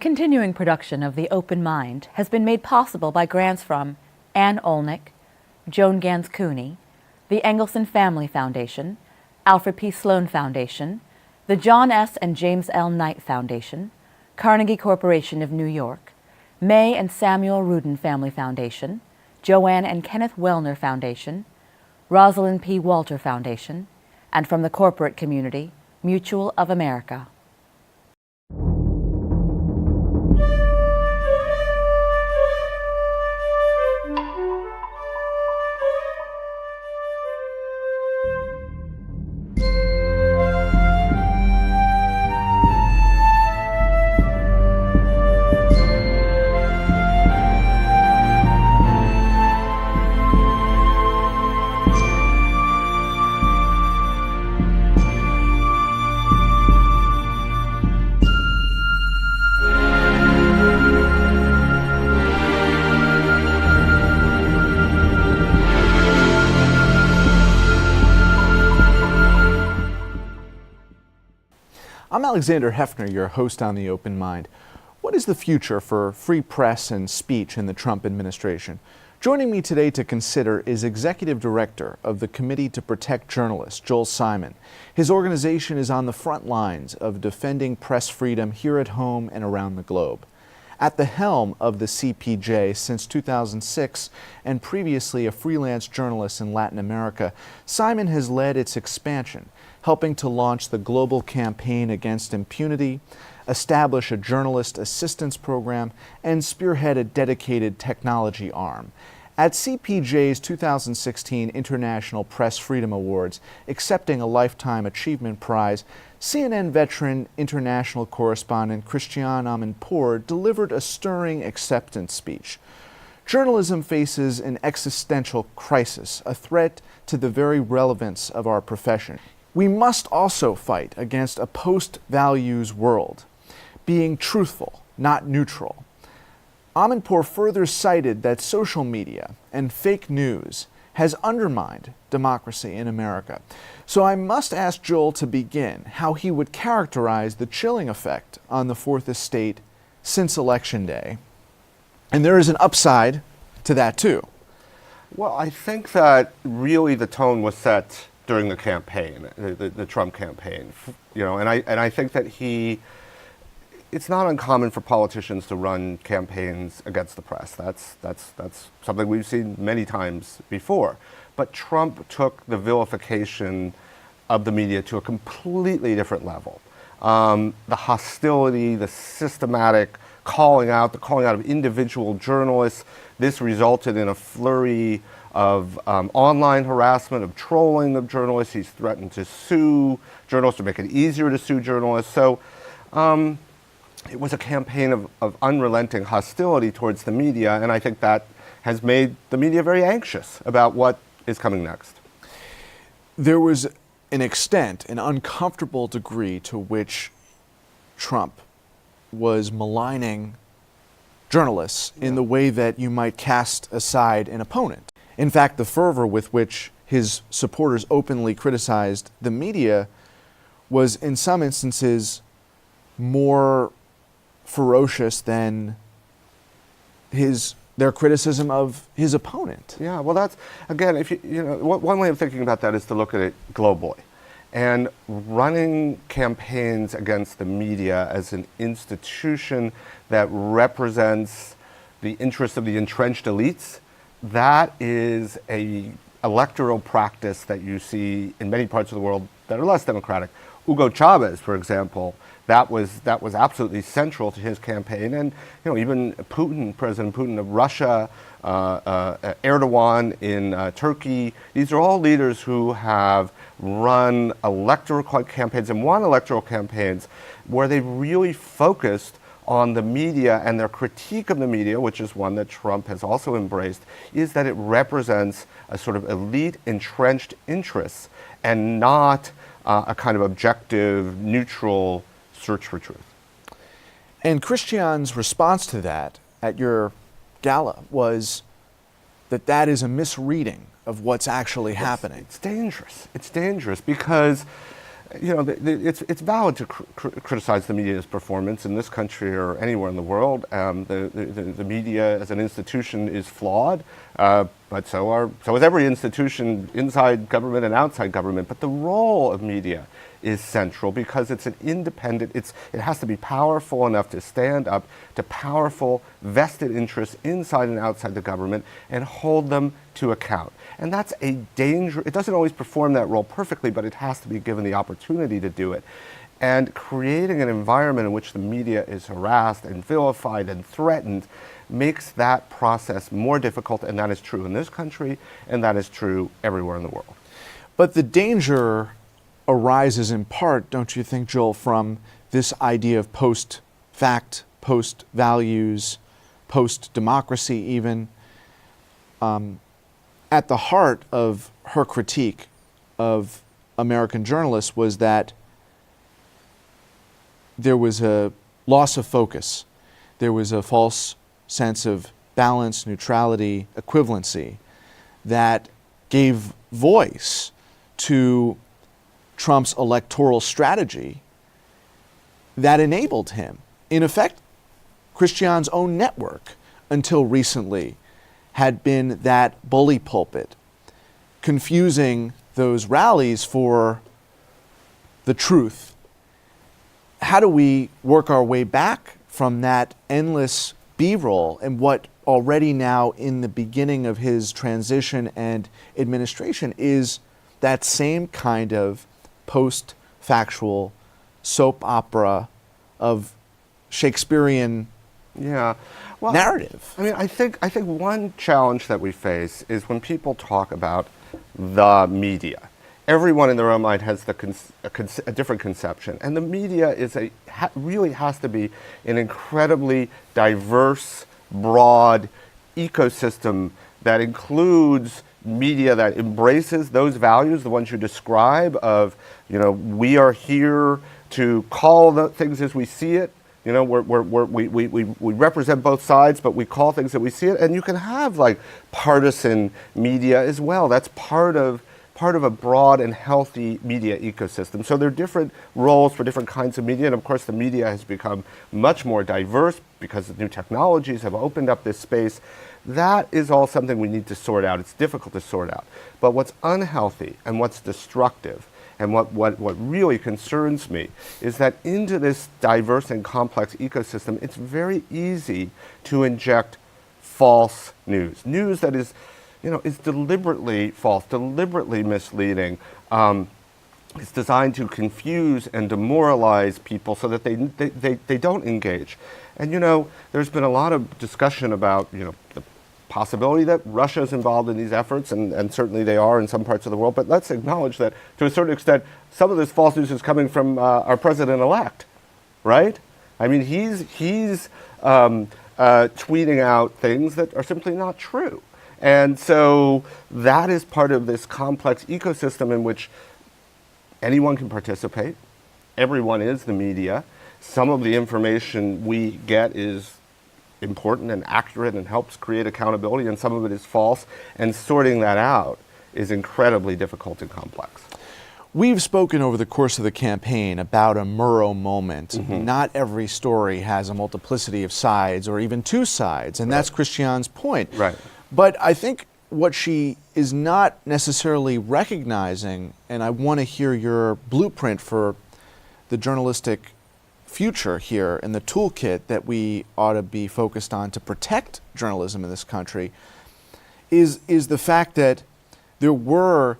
Continuing production of The Open Mind has been made possible by grants from Ann Olnick, Joan Ganz Cooney, the Angelson Family Foundation, Alfred P. Sloan Foundation, the John S. and James L. Knight Foundation, Carnegie Corporation of New York, May and Samuel Rudin Family Foundation, JoAnn and Kenneth Wellner Foundation, Rosalind P. Walter Foundation, and from the corporate community, Mutual of America. I'm Alexander Heffner, your host on The Open Mind. What is the future for free press and speech in the Trump administration? Joining me today to consider is Executive Director of the Committee to Protect Journalists, Joel Simon. His organization is on the front lines of defending press freedom here at home and around the globe. At the helm of the CPJ since 2006 and previously a freelance journalist in Latin America, Simon has led its expansion, helping to launch the global campaign against impunity, establish a journalist assistance program, and spearhead a dedicated technology arm. At CPJ's 2016 International Press Freedom Awards, accepting a Lifetime Achievement Prize, CNN veteran international correspondent Christiane Amanpour delivered a stirring acceptance speech. Journalism faces an existential crisis, a threat to the very relevance of our profession. We must also fight against a post-values world, being truthful, not neutral. Amanpour further cited that social media and fake news has undermined democracy in America. So I must ask Joel to begin how he would characterize the chilling effect on the Fourth Estate since Election Day. And there is an upside to that too. Well, I think that really the tone was set during the campaign, the Trump campaign, and I think that it's not uncommon for politicians to run campaigns against the press. That's something we've seen many times before. But Trump took the vilification of the media to a completely different level. The hostility, the systematic calling out of individual journalists. This resulted in a flurry of online harassment, of trolling of journalists. He's threatened to sue journalists to make it easier to sue journalists. So it was a campaign of unrelenting hostility towards the media, and I think that has made the media very anxious about what is coming next. There was an extent, an uncomfortable degree to which Trump was maligning journalists in the way that you might cast aside an opponent. In fact, the fervor with which his supporters openly criticized the media was in some instances more ferocious than their criticism of his opponent. Yeah, well, that's, again, one way of thinking about that is to look at it globally. And running campaigns against the media as an institution that represents the interests of the entrenched elites, that is an electoral practice that you see in many parts of the world that are less democratic. Hugo Chavez, for example, that was absolutely central to his campaign, and even Putin, President Putin of Russia, Erdogan in Turkey. These are all leaders who have run electoral campaigns and won electoral campaigns where they really focused on the media, and their critique of the media, which is one that Trump has also embraced, is that it represents a sort of elite entrenched interests and not a kind of objective, neutral search for truth. And Christiane's response to that at your gala was that is a misreading of what's actually happening. It's dangerous. It's dangerous because you know, it's valid to criticize the media's performance in this country or anywhere in the world. The media as an institution is flawed, but so is every institution inside government and outside government. But the role of media is central because it's an independent, it has to be powerful enough to stand up to powerful vested interests inside and outside the government and hold them to account. And that's a danger. It doesn't always perform that role perfectly, but it has to be given the opportunity to do it. And creating an environment in which the media is harassed and vilified and threatened makes that process more difficult, and that is true in this country, and that is true everywhere in the world. But the danger arises in part, don't you think, Joel, from this idea of post-fact, post-values, post-democracy even. At the heart of her critique of American journalists was that there was a loss of focus. There was a false sense of balance, neutrality, equivalency that gave voice to Trump's electoral strategy that enabled him. In effect, Christiane's own network, until recently, had been that bully pulpit, confusing those rallies for the truth. How do we work our way back from that endless B-roll and what already now in the beginning of his transition and administration is that same kind of post-factual soap opera of Shakespearean narrative? I mean, I think one challenge that we face is when people talk about the media. Everyone in their own mind has a different conception, and the media is really has to be an incredibly diverse, broad ecosystem that includes media that embraces those values, the ones you describe of, you know, we are here to call the things as we see it. You know, we represent both sides, but we call things that we see it. And you can have like partisan media as well. That's part of a broad and healthy media ecosystem. So there are different roles for different kinds of media. And of course, the media has become much more diverse because the new technologies have opened up this space. That is all something we need to sort out. It's difficult to sort out. But what's unhealthy and what's destructive and what really concerns me is that into this diverse and complex ecosystem, it's very easy to inject false news. News that is, you know, is deliberately false, deliberately misleading. It's designed to confuse and demoralize people so that they don't engage. And, you know, there's been a lot of discussion about, you know, the possibility that Russia is involved in these efforts, and certainly they are in some parts of the world, but let's acknowledge that to a certain extent, some of this false news is coming from our president-elect, right? I mean, he's tweeting out things that are simply not true. And so that is part of this complex ecosystem in which anyone can participate. Everyone is the media. Some of the information we get is important and accurate and helps create accountability, and some of it is false, and sorting that out is incredibly difficult and complex. We've spoken over the course of the campaign about a Murrow moment. Mm-hmm. Not every story has a multiplicity of sides or even two sides, and that's Christiane's point. Right. But I think what she is not necessarily recognizing, and I want to hear your blueprint for the journalistic future here and the toolkit that we ought to be focused on to protect journalism in this country, is the fact that there were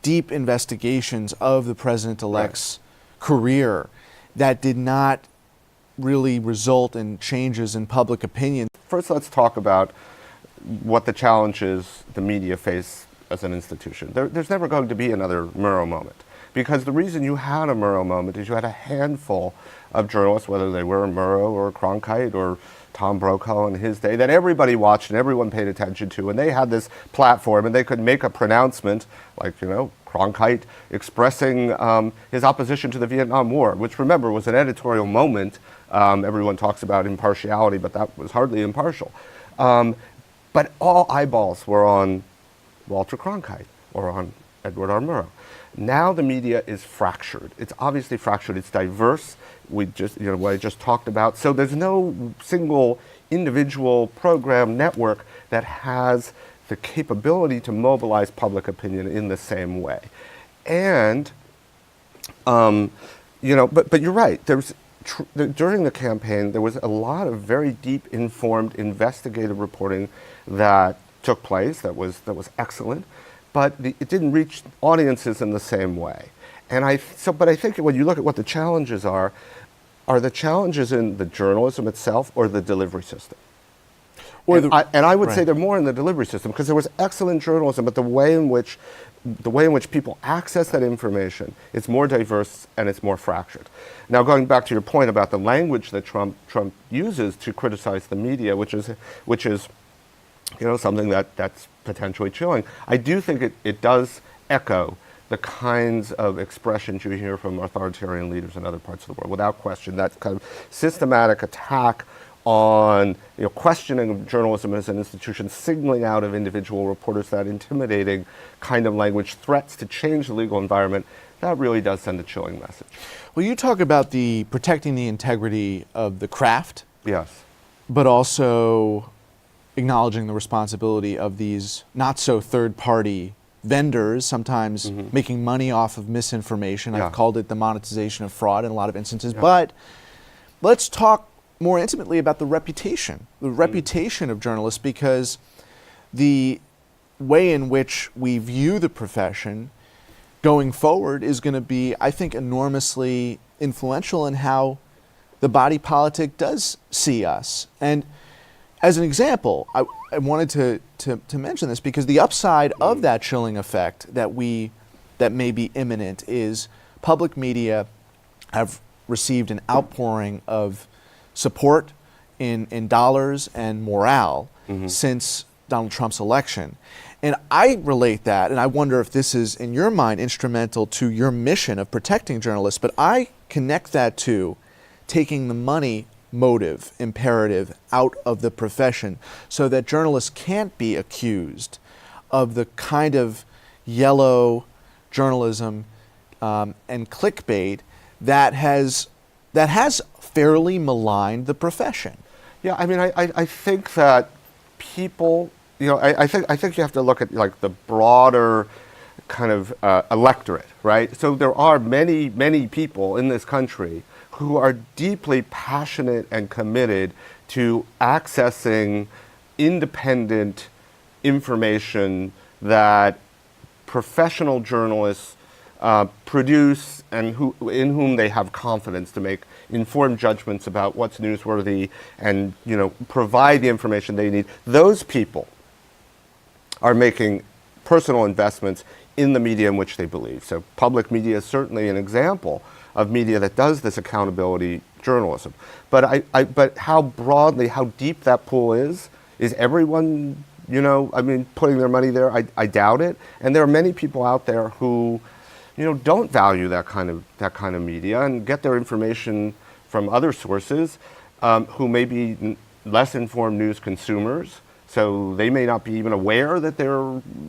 deep investigations of the president-elect's career that did not really result in changes in public opinion. First, let's talk about what the challenges the media face as an institution. There's never going to be another Murrow moment, because the reason you had a Murrow moment is you had a handful of journalists, whether they were Murrow or Cronkite or Tom Brokaw in his day, that everybody watched and everyone paid attention to, and they had this platform and they could make a pronouncement like, you know, Cronkite expressing his opposition to the Vietnam War, which, remember, was an editorial moment. Everyone talks about impartiality, but that was hardly impartial. But all eyeballs were on Walter Cronkite or on Edward R. Murrow. Now the media is fractured. It's obviously fractured. It's diverse. We just, what I just talked about. So there's no single individual program network that has the capability to mobilize public opinion in the same way. And, but you're right. During the campaign, there was a lot of very deep, informed, investigative reporting that took place that was excellent, but it didn't reach audiences in the same way. But I think when you look at what the challenges are the challenges in the journalism itself or the delivery system? And I would say they're more in the delivery system, because there was excellent journalism, but the way in which people access that information, it's more diverse and it's more fractured. Now, going back to your point about the language that Trump uses to criticize the media, which is something that's potentially chilling, I do think it does echo the kinds of expressions you hear from authoritarian leaders in other parts of the world, without question. That kind of systematic attack on questioning of journalism as an institution, signaling out of individual reporters, that intimidating kind of language, threats to change the legal environment, that really does send a chilling message. Well, you talk about protecting the integrity of the craft. Yes. But also acknowledging the responsibility of these not so third-party vendors, sometimes making money off of misinformation. Yeah. I've called it the monetization of fraud in a lot of instances. Yeah. But let's talk more intimately about the reputation of journalists, because the way in which we view the profession going forward is going to be, I think, enormously influential in how the body politic does see us. And as an example, I wanted to mention this because the upside of that chilling effect that may be imminent is public media have received an outpouring of support in dollars and morale since Donald Trump's election. And I relate that, and I wonder if this is, in your mind, instrumental to your mission of protecting journalists, but I connect that to taking the money motive, imperative out of the profession so that journalists can't be accused of the kind of yellow journalism and clickbait that has fairly maligned the profession. Yeah, I mean, I think that people, I think you have to look at like the broader kind of electorate, right? So there are many, many people in this country who are deeply passionate and committed to accessing independent information that professional journalists produce and in whom they have confidence to make informed judgments about what's newsworthy and provide the information they need. Those people are making personal investments in the media in which they believe. So public media is certainly an example of media that does this accountability journalism. But how broadly, how deep that pool is everyone, putting their money there? I doubt it. And there are many people out there who, don't value that kind of media and get their information from other sources, who may be less informed news consumers. So they may not be even aware that they're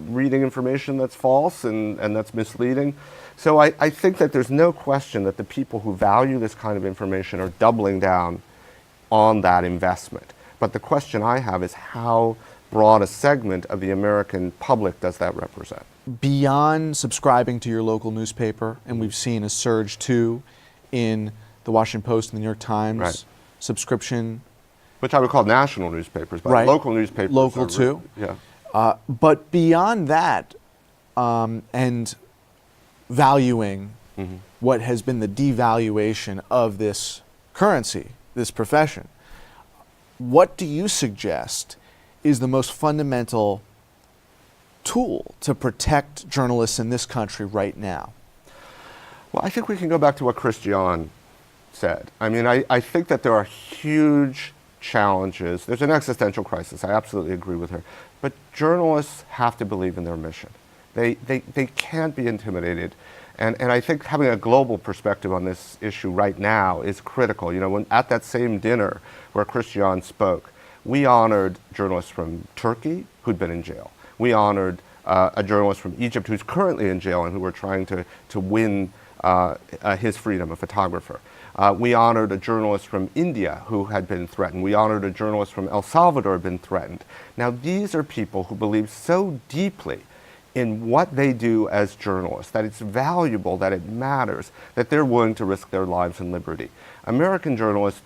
reading information that's false and that's misleading. So I think that there's no question that the people who value this kind of information are doubling down on that investment. But the question I have is how broad a segment of the American public does that represent? Beyond subscribing to your local newspaper, and we've seen a surge too in the Washington Post and the New York Times subscription. Which I would call national newspapers, but local newspapers. Local too. Yeah. But beyond that, and valuing what has been the devaluation of this currency, this profession, what do you suggest is the most fundamental tool to protect journalists in this country right now? Well, I think we can go back to what Joan said. I mean, I think that there are huge challenges. There's an existential crisis. I absolutely agree with her. But journalists have to believe in their mission. They can't be intimidated. And I think having a global perspective on this issue right now is critical. When at that same dinner where Joan spoke, we honored journalists from Turkey who'd been in jail. We honored a journalist from Egypt who's currently in jail and who we're trying to win his freedom, a photographer. We honored a journalist from India who had been threatened. We honored a journalist from El Salvador who had been threatened. Now, these are people who believe so deeply in what they do as journalists, that it's valuable, that it matters, that they're willing to risk their lives and liberty. American journalists,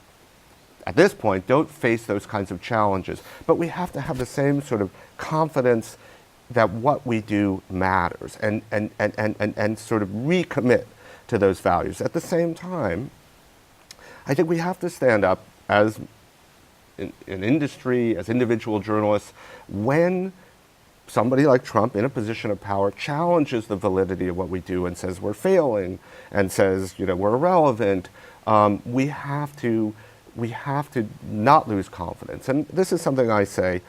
at this point, don't face those kinds of challenges, but we have to have the same sort of confidence that what we do matters and sort of recommit to those values. At the same time, I think we have to stand up as in industry, as individual journalists, when somebody like Trump in a position of power challenges the validity of what we do and says we're failing and says, you know, we're irrelevant. We have to not lose confidence. And this is something I say,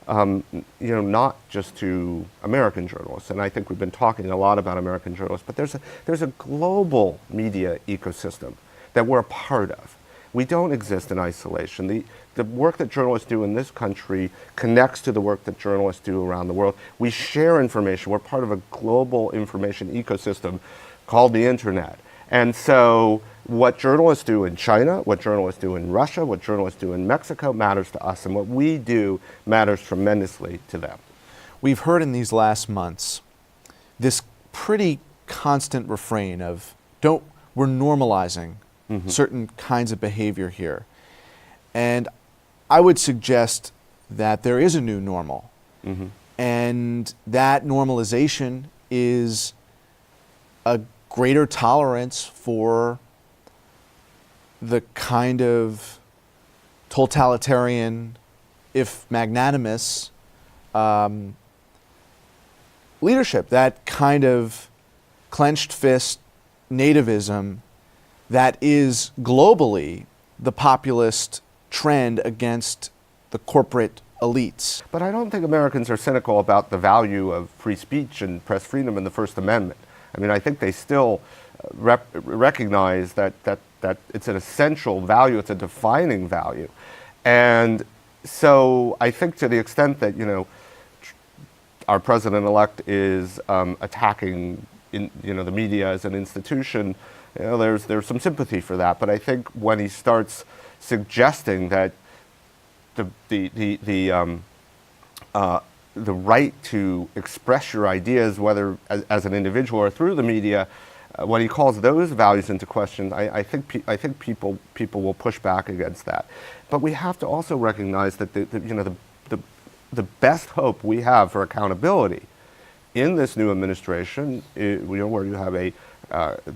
you know, not just to American journalists, and I think we've been talking a lot about American journalists, but there's a global media ecosystem that we're a part of. We don't exist in isolation. The work that journalists do in this country connects to the work that journalists do around the world. We share information. We're part of a global information ecosystem called the internet. And so what journalists do in China, what journalists do in Russia, what journalists do in Mexico matters to us, and what we do matters tremendously to them. We've heard in these last months this pretty constant refrain of we're normalizing certain kinds of behavior here. And I would suggest that there is a new normal. And that normalization is a greater tolerance for the kind of totalitarian, if magnanimous, leadership, that kind of clenched fist nativism that is globally the populist trend against the corporate elites. But I don't think Americans are cynical about the value of free speech and press freedom and the First Amendment. I mean, I think they still recognize that it's an essential value, it's a defining value. And so I think to the extent that, you know, our president-elect is attacking the media as an institution, you know, there's some sympathy for that. But I think when he starts suggesting that the right to express your ideas, whether as an individual or through the media, when he calls those values into question, I think people will push back against that. But we have to also recognize that the best hope we have for accountability in this new administration, where you have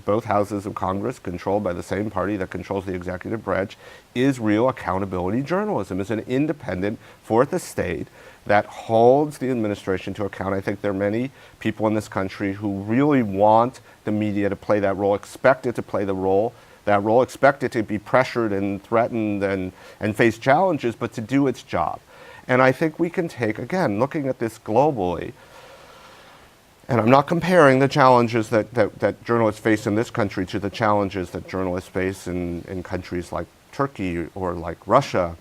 both houses of Congress controlled by the same party that controls the executive branch, is real accountability journalism. It's an independent fourth estate that holds the administration to account. I think there are many people in this country who really want the media to play that role, expect it to play that role, expect it to be pressured and threatened and face challenges, but to do its job. And I think we can take, again, looking at this globally, and I'm not comparing the challenges that journalists face in this country to the challenges that journalists face in countries like Turkey or like Russia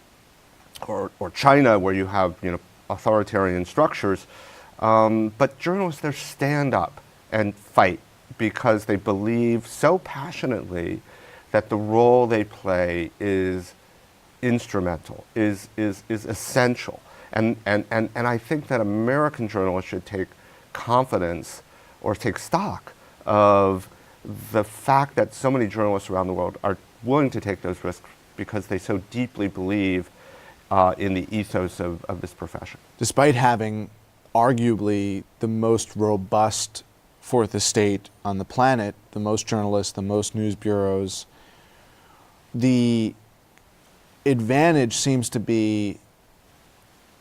or China, where you have authoritarian structures. But journalists, they stand up and fight because they believe so passionately that the role they play is instrumental, is essential. And I think that American journalists should take confidence or take stock of the fact that so many journalists around the world are willing to take those risks because they so deeply believe in the ethos of this profession. Despite having arguably the most robust fourth estate on the planet, the most journalists, the most news bureaus, the advantage seems to be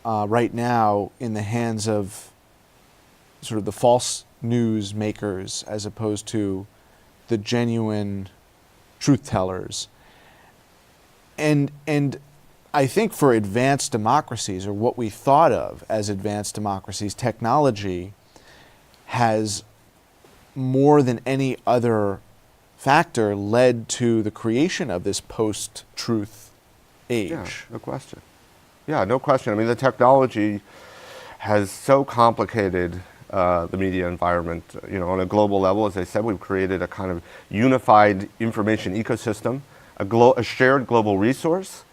right now in the hands of sort of the false news makers as opposed to the genuine truth tellers. And I think for advanced democracies, or what we thought of as advanced democracies, technology has more than any other factor led to the creation of this post-truth age. Yeah, no question. Yeah, no question. I mean, the technology has so complicated the media environment. On a global level, as I said, we've created a kind of unified information ecosystem, a shared global resource,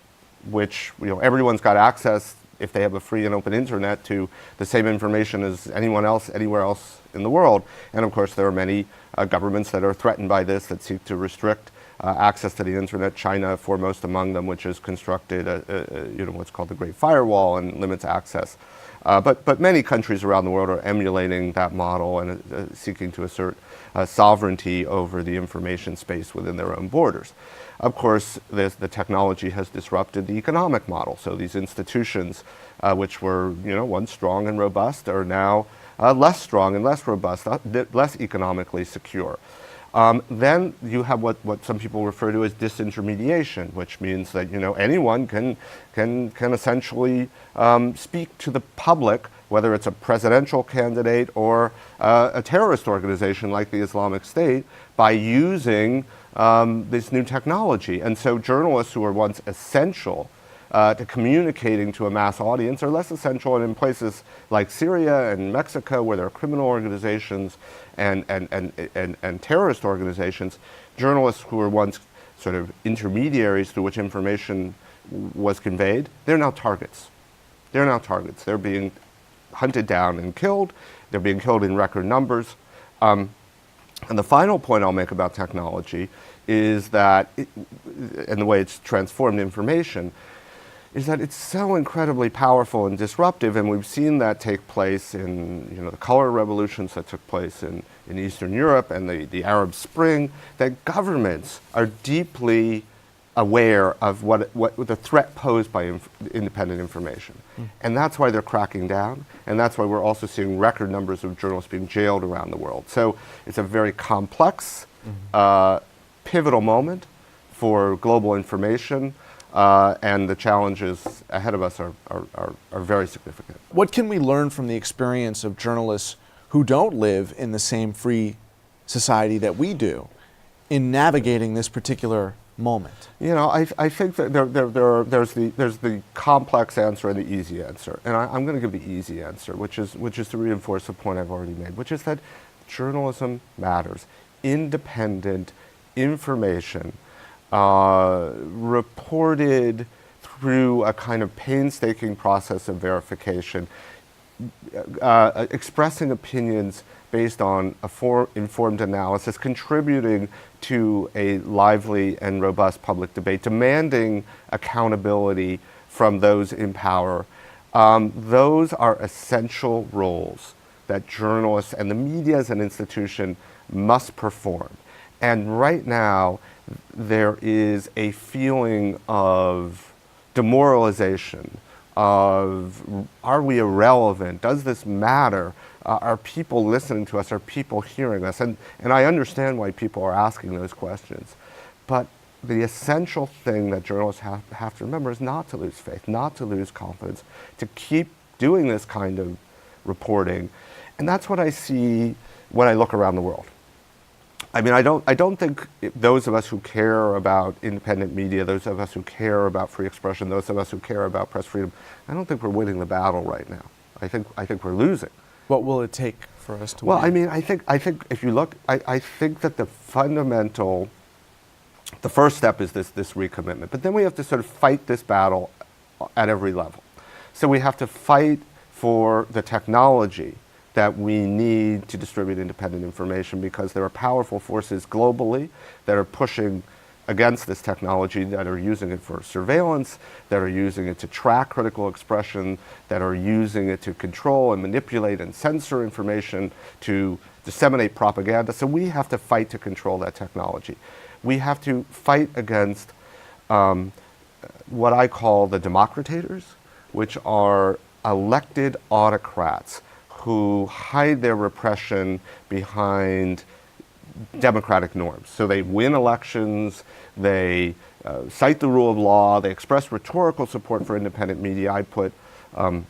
which everyone's got access, if they have a free and open internet, to the same information as anyone else, anywhere else in the world. And of course, there are many governments that are threatened by this, that seek to restrict access to the internet. China, foremost among them, which has constructed what's called the Great Firewall and limits access. But many countries around the world are emulating that model and seeking to assert sovereignty over the information space within their own borders. Of course, the technology has disrupted the economic model. So these institutions, which were once strong and robust, are now less strong and less robust, less economically secure. Then you have what some people refer to as disintermediation, which means that anyone can essentially speak to the public, whether it's a presidential candidate or a terrorist organization like the Islamic State, by using this new technology. And so journalists who were once essential to communicating to a mass audience are less essential. And in places like Syria and Mexico, where there are criminal organizations and terrorist organizations, journalists who were once sort of intermediaries through which information was conveyed, they're now targets. They're now targets. They're being hunted down and killed. They're being killed in record numbers. And the final point I'll make about technology is that, and the way it's transformed information, is that it's so incredibly powerful and disruptive, and we've seen that take place in the color revolutions that took place in Eastern Europe and the Arab Spring, that governments are deeply aware of what the threat posed by independent information. And that's why they're cracking down, and that's why we're also seeing record numbers of journalists being jailed around the world. So it's a very complex, pivotal moment for global information, and the challenges ahead of us are very significant. What can we learn from the experience of journalists who don't live in the same free society that we do in navigating this particular moment? I think that there's the complex answer and the easy answer, and I'm going to give the easy answer, which is to reinforce a point I've already made, which is that journalism matters. Independent information, reported through a kind of painstaking process of verification, expressing opinions based on informed analysis, contributing to a lively and robust public debate, demanding accountability from those in power. Those are essential roles that journalists and the media as an institution must perform. And right now, there is a feeling of demoralization, of are we irrelevant? Does this matter? Are people listening to us? Are people hearing us? And I understand why people are asking those questions. But the essential thing that journalists have to remember is not to lose faith, not to lose confidence, to keep doing this kind of reporting. And that's what I see when I look around the world. I mean, I don't think those of us who care about independent media, those of us who care about free expression, those of us who care about press freedom, I don't think we're winning the battle right now. I think we're losing. What will it take for us to win? Well, I mean, I think if you look, I think that the first step is this recommitment. But then we have to sort of fight this battle at every level. So we have to fight for the technology that we need to distribute independent information, because there are powerful forces globally that are pushing against this technology, that are using it for surveillance, that are using it to track critical expression, that are using it to control and manipulate and censor information, to disseminate propaganda. So we have to fight to control that technology. We have to fight against what I call the democratators, which are elected autocrats who hide their repression behind democratic norms. So they win elections, they cite the rule of law, they express rhetorical support for independent media. I put Erdogan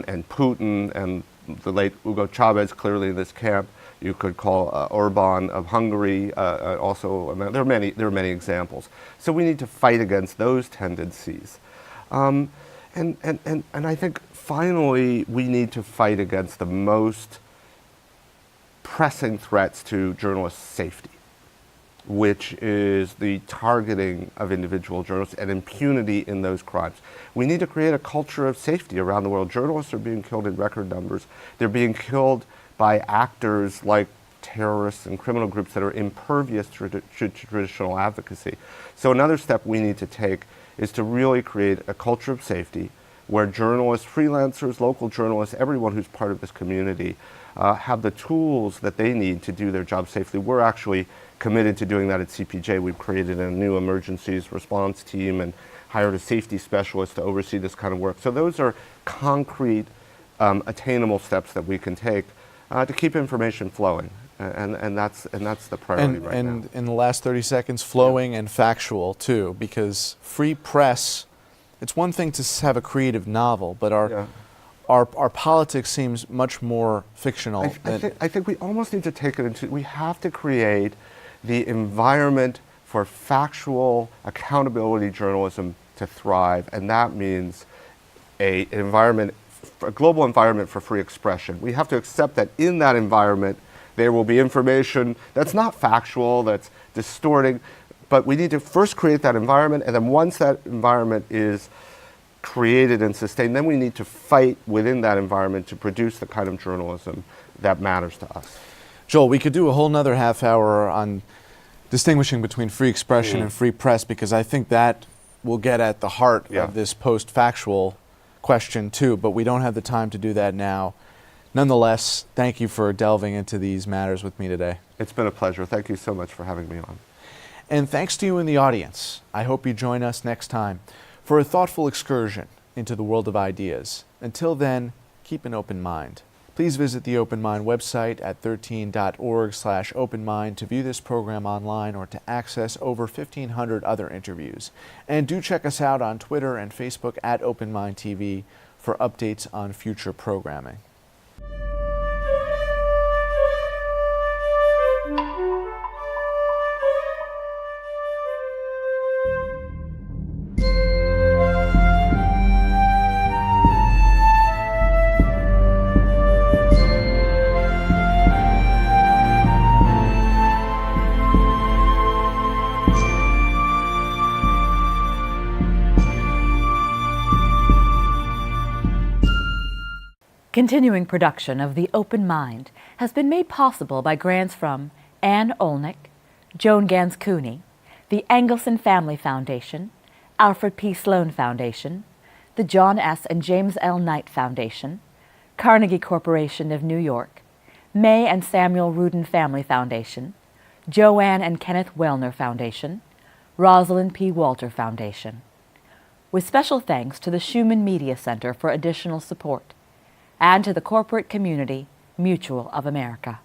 and Putin and the late Hugo Chavez clearly in this camp. You could call Orban of Hungary also. There are many examples. So we need to fight against those tendencies. And And I think finally we need to fight against the most pressing threats to journalists' safety, which is the targeting of individual journalists and impunity in those crimes. We need to create a culture of safety around the world. Journalists are being killed in record numbers. They're being killed by actors like terrorists and criminal groups that are impervious to traditional advocacy. So another step we need to take is to really create a culture of safety where journalists, freelancers, local journalists, everyone who's part of this community have the tools that they need to do their job safely. We're actually committed to doing that at CPJ. We've created a new emergencies response team and hired a safety specialist to oversee this kind of work. So those are concrete, attainable steps that we can take to keep information flowing. And that's the priority right now. And in the last 30 seconds, flowing and factual too, because free press, it's one thing to have a creative novel, but our politics seems much more fictional. I think we almost need to take it into, we have to create the environment for factual accountability journalism to thrive, and that means a global environment for free expression. We have to accept that in that environment there will be information that's not factual, that's distorting, but we need to first create that environment, and then once that environment is created and sustained, then we need to fight within that environment to produce the kind of journalism that matters to us. Joel, we could do a whole nother half hour on distinguishing between free expression and free press, because I think that will get at the heart of this post-factual question too, but we don't have the time to do that now. Nonetheless, thank you for delving into these matters with me today. It's been a pleasure. Thank you so much for having me on. And thanks to you in the audience. I hope you join us next time for a thoughtful excursion into the world of ideas. Until then, keep an open mind. Please visit the Open Mind website at 13.org/openmind to view this program online or to access over 1,500 other interviews. And do check us out on Twitter and Facebook at Open Mind TV for updates on future programming. Continuing production of The Open Mind has been made possible by grants from Ann Olnick, Joan Ganz Cooney, the Angelson Family Foundation, Alfred P. Sloan Foundation, the John S. and James L. Knight Foundation, Carnegie Corporation of New York, May and Samuel Rudin Family Foundation, JoAnn and Kenneth Wellner Foundation, Rosalind P. Walter Foundation. With special thanks to the Schumann Media Center for additional support, and to the corporate community, Mutual of America.